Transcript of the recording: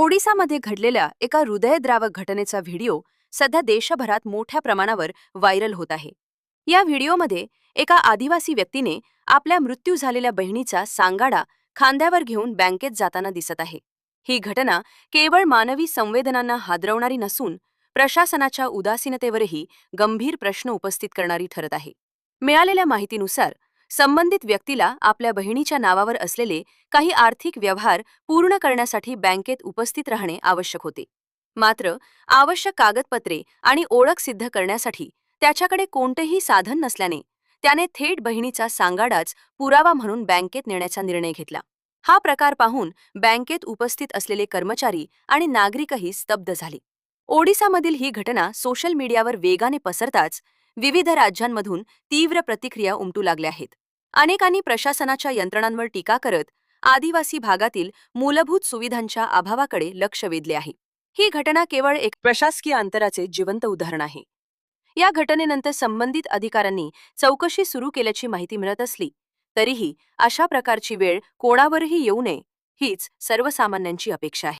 ओडिसामध्ये घडलेल्या एका हृदयद्रावक घटनेचा व्हिडिओ सध्या देशभरात मोठ्या प्रमाणावर व्हायरल होत आहे. या व्हिडिओमध्ये एका आदिवासी व्यक्तीने आपल्या मृत्यू झालेल्या बहिणीचा सांगाडा खांद्यावर घेऊन बँकेत जाताना दिसत आहे. ही घटना केवळ मानवी संवेदनांना हादरवणारी नसून प्रशासनाच्या उदासीनतेवरही गंभीर प्रश्न उपस्थित करणारी ठरत आहे. मिळालेल्या माहितीनुसार संबंधित व्यक्तीला आपल्या बहिणीच्या नावावर असलेले काही आर्थिक व्यवहार पूर्ण करण्यासाठी बँकेत उपस्थित राहणे आवश्यक होते. मात्र आवश्यक कागदपत्रे आणि ओळख सिद्ध करण्यासाठी त्याच्याकडे कोणतेही साधन नसल्याने त्याने थेट बहिणीचा सांगाडाच पुरावा म्हणून बँकेत नेण्याचा निर्णय घेतला. हा प्रकार पाहून बँकेत उपस्थित असलेले कर्मचारी आणि नागरिकही स्तब्ध झाले. ओडिसामधील ही घटना सोशल मीडियावर वेगाने पसरताच विविध राज्यांमधून तीव्र प्रतिक्रिया उमटू लागल्या आहेत. अनेकांनी प्रशासनाच्या यंत्रणांवर टीका करत आदिवासी भागातील मूलभूत सुविधांच्या अभावाकडे लक्ष वेधले आहे. ही घटना केवळ एक प्रशासकीय अंतराचे जिवंत उदाहरण आहे. या घटनेनंतर संबंधित अधिकाऱ्यांनी चौकशी सुरू केल्याची माहिती मिळत असली तरीही अशा प्रकारची वेळ कोणावरही येऊ नये हीच सर्वसामान्यांची अपेक्षा आहे.